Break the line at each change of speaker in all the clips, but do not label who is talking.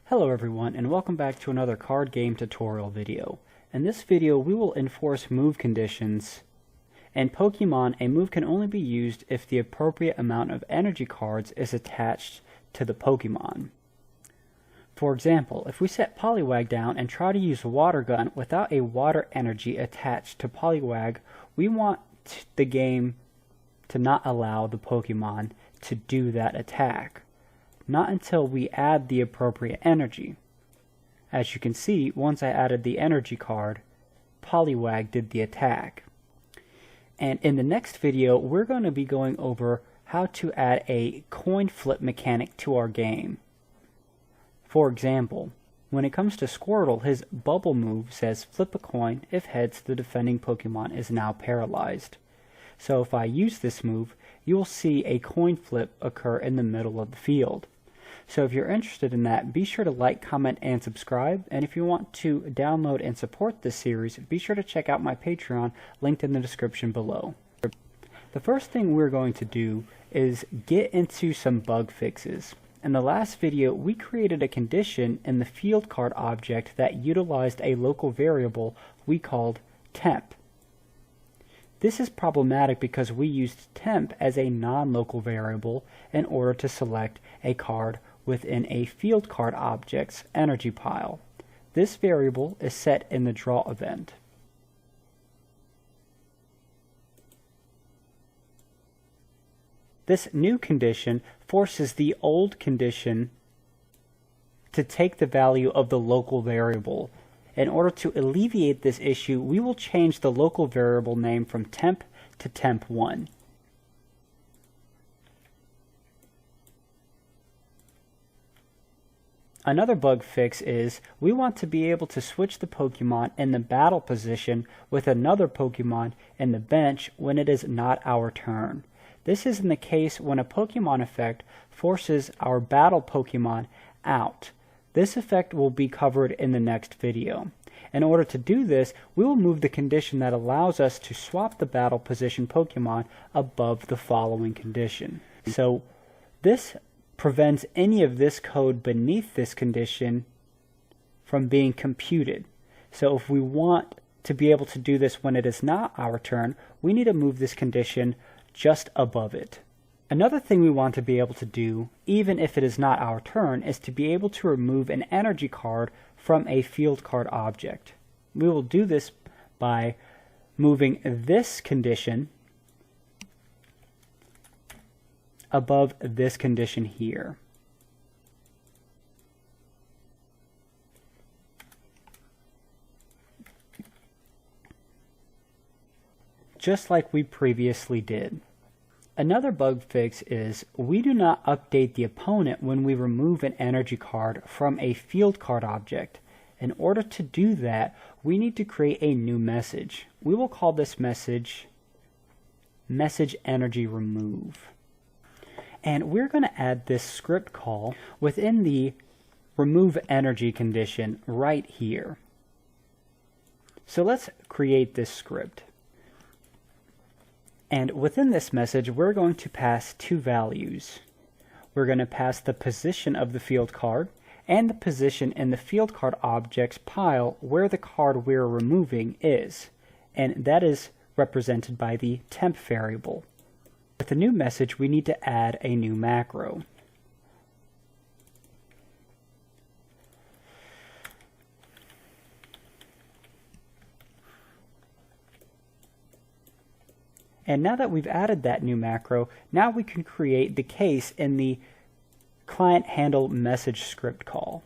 Hello everyone, and welcome back to another card game tutorial video. In this video we will enforce move conditions. In Pokemon, a move can only be used if the appropriate amount of energy cards is attached to the Pokemon. For example, if we set Poliwag down and try to use Water Gun without a water energy attached to Poliwag, we want the game to not allow the Pokemon to do that attack. Not until we add the appropriate energy. As you can see, once I added the energy card, Poliwag did the attack. And in the next video, we're going to be going over how to add a coin flip mechanic to our game. For example, when it comes to Squirtle, his bubble move says flip a coin. If heads, the defending Pokemon is now paralyzed. So if I use this move, you will see a coin flip occur in the middle of the field. So if you're interested in that, be sure to like, comment, and subscribe. And if you want to download and support this series, be sure to check out my Patreon, linked in the description below. The first thing we're going to do is get into some bug fixes. In the last video, we created a condition in the field card object that utilized a local variable we called temp. This is problematic because we used temp as a non-local variable in order to select a card within a field card object's energy pile. This variable is set in the draw event. This new condition forces the old condition to take the value of the local variable. In order to alleviate this issue, we will change the local variable name from temp to temp1. Another bug fix is we want to be able to switch the Pokemon in the battle position with another Pokemon in the bench when it is not our turn. This is in the case when a Pokemon effect forces our battle Pokemon out. This effect will be covered in the next video. In order to do this, we will move the condition that allows us to swap the battle position Pokemon above the following condition. So this prevents any of this code beneath this condition from being computed. So if we want to be able to do this when it is not our turn, we need to move this condition just above it. Another thing we want to be able to do, even if it is not our turn, is to be able to remove an energy card from a field card object. We will do this by moving this condition above this condition here. Just like we previously did. Another bug fix is we do not update the opponent when we remove an energy card from a field card object. In order to do that, we need to create a new message. We will call this message Message Energy Remove. And we're going to add this script call within the remove energy condition right here. So let's create this script. And within this message, we're going to pass two values. We're going to pass the position of the field card and the position in the field card object's pile where the card we're removing is. And that is represented by the temp variable. With the new message, we need to add a new macro. And now that we've added that new macro, now we can create the case in the client handle message script call.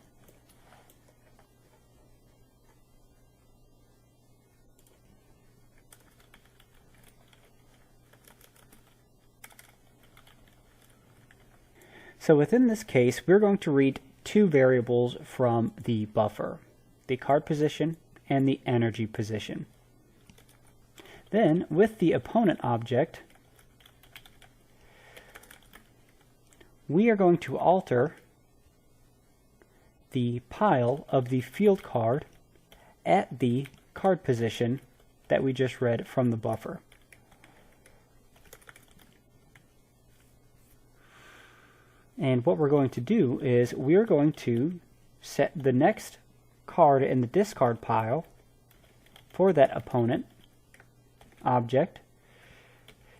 So within this case, we're going to read two variables from the buffer, the card position and the energy position. Then, with the opponent object, we are going to alter the pile of the field card at the card position that we just read from the buffer. And what we're going to do is we're going to set the next card in the discard pile for that opponent object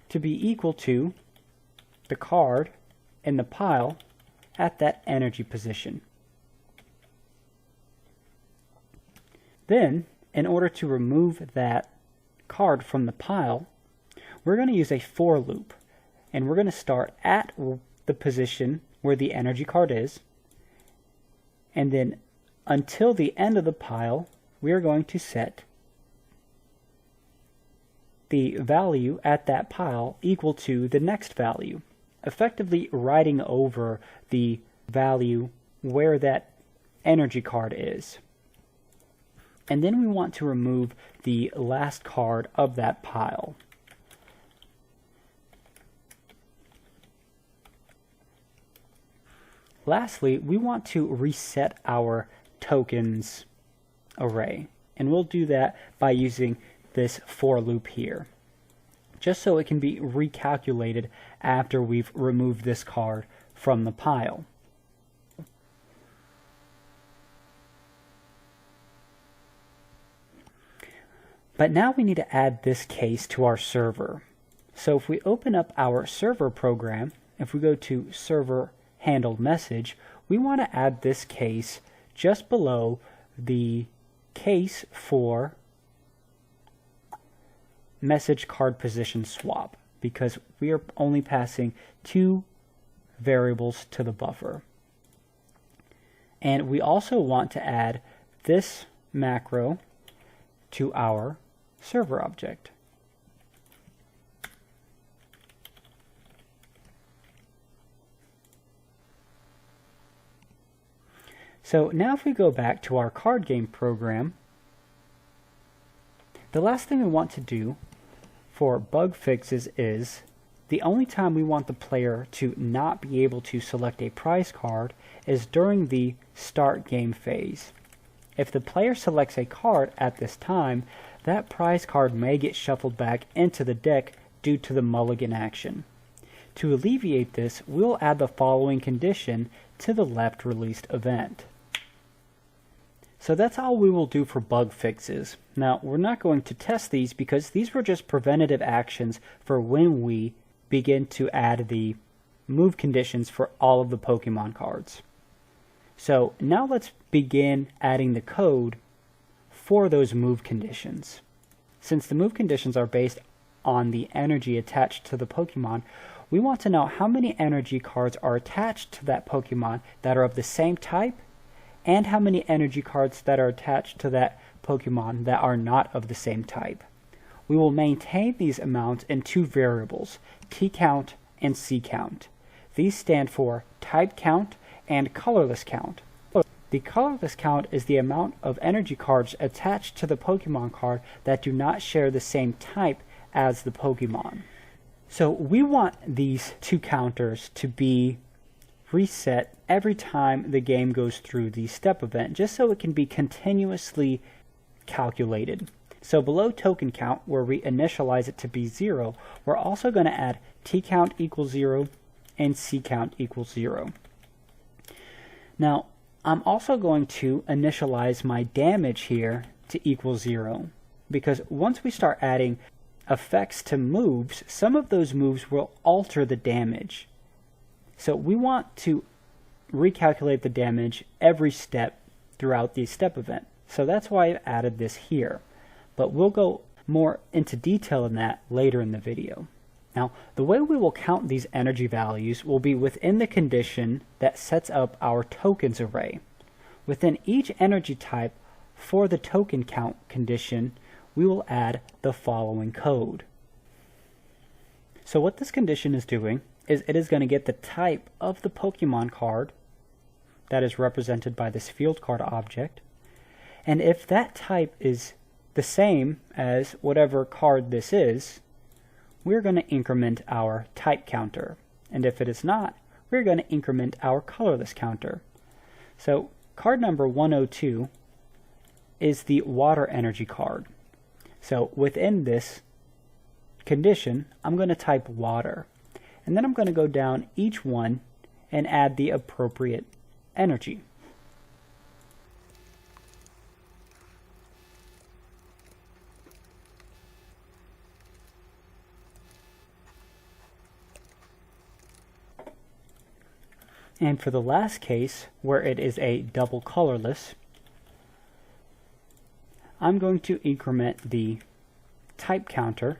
to be equal to the card in the pile at that energy position. Then, in order to remove that card from the pile, we're going to use a for loop, and we're going to start at the position where the energy card is, and then until the end of the pile, we are going to set the value at that pile equal to the next value, effectively writing over the value where that energy card is. And then we want to remove the last card of that pile. Lastly, we want to reset our tokens array, and we'll do that by using this for loop here, just so it can be recalculated after we've removed this card from the pile. But now we need to add this case to our server. So if we open up our server program, if we go to server handled message, we want to add this case just below the case for message card position swap, because we are only passing 2 variables to the buffer. And we also want to add this macro to our server object. So now if we go back to our card game program, the last thing we want to do for bug fixes is the only time we want the player to not be able to select a prize card is during the start game phase. If the player selects a card at this time, that prize card may get shuffled back into the deck due to the mulligan action. To alleviate this, we'll add the following condition to the left released event. So that's all we will do for bug fixes. Now, we're not going to test these because these were just preventative actions for when we begin to add the move conditions for all of the Pokemon cards. So now let's begin adding the code for those move conditions. Since the move conditions are based on the energy attached to the Pokemon, we want to know how many energy cards are attached to that Pokemon that are of the same type, and how many energy cards that are attached to that Pokemon that are not of the same type. We will maintain these amounts in 2 variables, T count and C count. These stand for type count and colorless count. The colorless count is the amount of energy cards attached to the Pokemon card that do not share the same type as the Pokemon. So we want these 2 counters to be reset every time the game goes through the step event, just so it can be continuously calculated. So below token count, where we initialize it to be 0, we're also going to add T count equals 0 and C count equals 0. Now, I'm also going to initialize my damage here to equal 0, because once we start adding effects to moves, some of those moves will alter the damage. So we want to recalculate the damage every step throughout the step event. So that's why I've added this here. But we'll go more into detail in that later in the video. Now, the way we will count these energy values will be within the condition that sets up our tokens array. Within each energy type for the token count condition, we will add the following code. So what this condition is doing is it is going to get the type of the Pokemon card that is represented by this field card object, and if that type is the same as whatever card this is, we're going to increment our type counter, and if it is not, we're going to increment our colorless counter. So card number 102 is the water energy card. So within this condition, I'm going to type water. And then I'm going to go down each one and add the appropriate energy. And for the last case, where it is a double colorless, I'm going to increment the type counter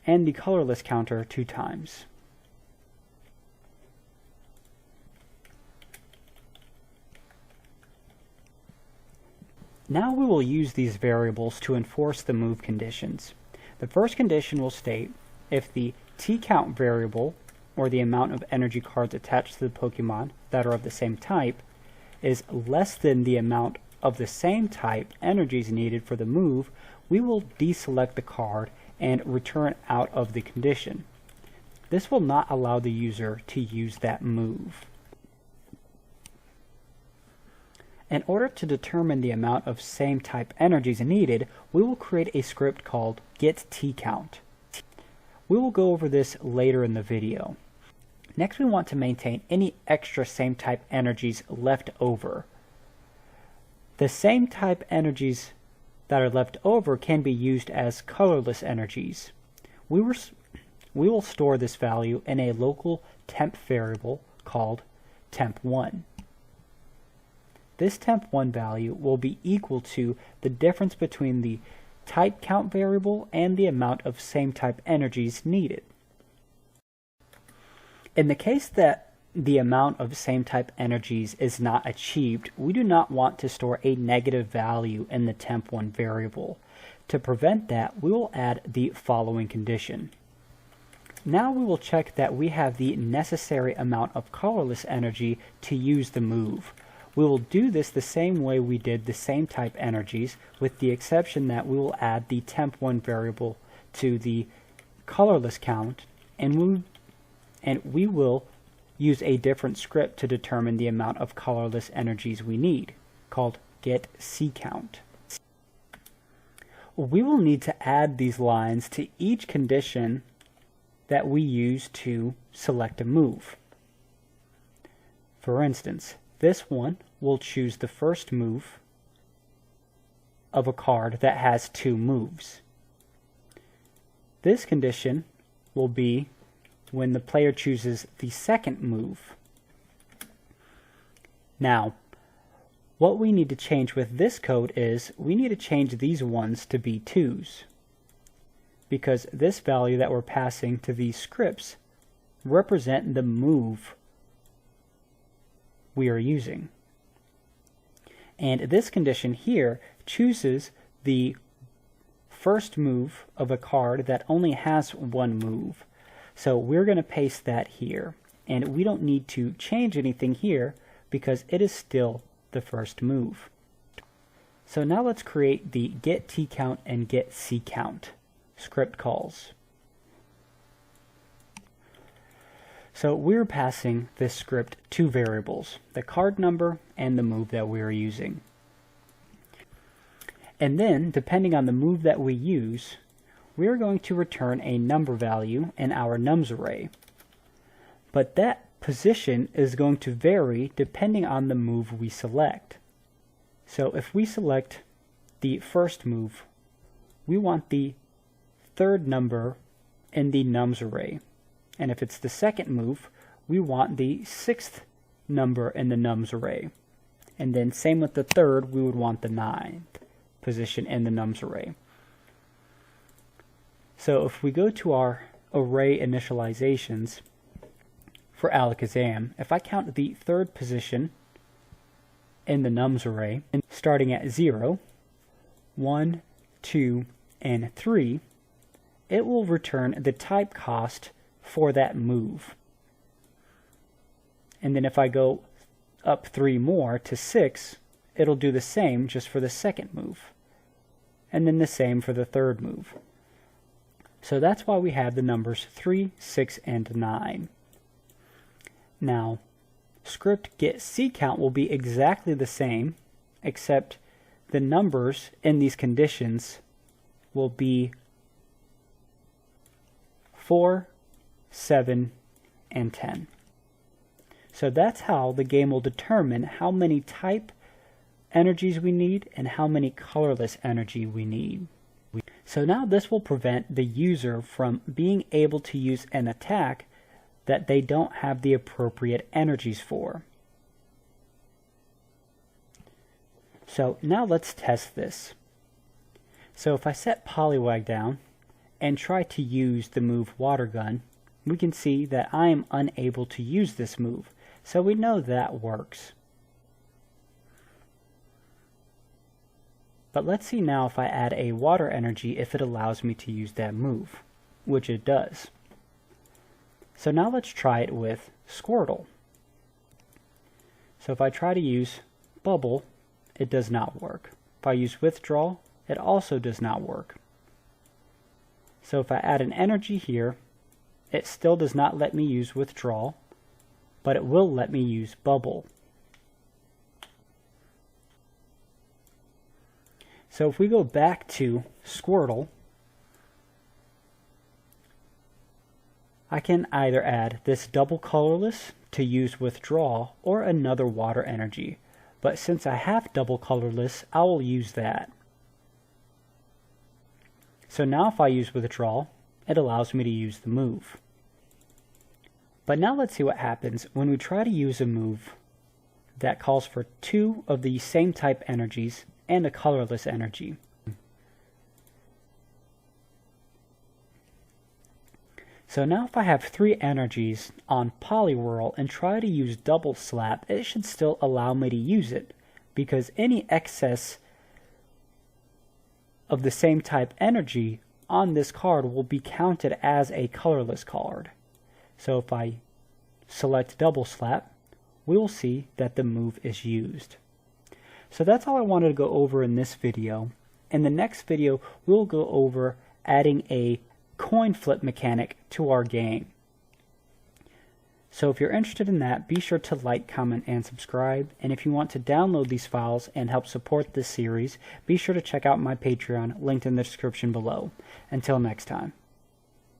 and the colorless counter 2 times. Now we will use these variables to enforce the move conditions. The first condition will state if the T-count variable, or the amount of energy cards attached to the Pokemon that are of the same type, is less than the amount of the same type energies needed for the move, we will deselect the card and return out of the condition. This will not allow the user to use that move. In order to determine the amount of same type energies needed, we will create a script called getTCount. We will go over this later in the video. Next, we want to maintain any extra same type energies left over. The same type energies that are left over can be used as colorless energies. We will store this value in a local temp variable called temp1. This temp1 value will be equal to the difference between the type count variable and the amount of same type energies needed. In the case that the amount of same type energies is not achieved, we do not want to store a negative value in the temp1 variable. To prevent that, we will add the following condition. Now we will check that we have the necessary amount of colorless energy to use the move. We will do this the same way we did the same type energies, with the exception that we will add the temp1 variable to the colorless count, and we will use a different script to determine the amount of colorless energies we need, called getCount. We will need to add these lines to each condition that we use to select a move. For instance, this one will choose the first move of a card that has 2 moves. This condition will be when the player chooses the second move. Now, what we need to change with this code is we need to change these ones to be 2s, because this value that we're passing to these scripts represent the move we are using. And this condition here chooses the first move of a card that only has 1 move. So we're going to paste that here. And we don't need to change anything here because it is still the first move. So now let's create the getTCount and getCount script calls. So we're passing this script 2 variables, the card number and the move that we're using. And then, depending on the move that we use, we're going to return a number value in our nums array. But that position is going to vary depending on the move we select. So if we select the first move, we want the 3rd number in the nums array. And if it's the second move, we want the 6th number in the nums array. And then same with the 3rd, we would want the 9th position in the nums array. So if we go to our array initializations for Alakazam, if I count the 3rd position in the nums array, and starting at 0, 1, 2, and 3, it will return the type cost for that move. And then if I go up 3 more to 6, it'll do the same just for the second move. And then the same for the 3rd move. So that's why we have the numbers 3, 6, and 9. Now, script getCount will be exactly the same, except the numbers in these conditions will be 4, 7, and 10. So that's how the game will determine how many type energies we need and how many colorless energy we need. So now this will prevent the user from being able to use an attack that they don't have the appropriate energies for. So now let's test this. So if I set Poliwag down and try to use the move Water Gun, we can see that I am unable to use this move. So we know that works. But let's see now if I add a water energy if it allows me to use that move, which it does. So now let's try it with Squirtle. So if I try to use Bubble, it does not work. If I use Withdraw, it also does not work. So if I add an energy here, it still does not let me use Withdraw, but it will let me use Bubble. So if we go back to Squirtle, I can either add this double colorless to use Withdraw or another water energy. But since I have double colorless, I will use that. So now if I use Withdraw, it allows me to use the move. But now let's see what happens when we try to use a move that calls for two of the same type energies and a colorless energy. So now if I have three energies on Poliwhirl and try to use Double Slap, it should still allow me to use it, because any excess of the same type energy on this card will be counted as a colorless card. So if I select Double Slap, we will see that the move is used. So that's all I wanted to go over in this video. In the next video, we'll go over adding a coin flip mechanic to our game. So if you're interested in that, be sure to like, comment, and subscribe. And if you want to download these files and help support this series, be sure to check out my Patreon, linked in the description below. Until next time.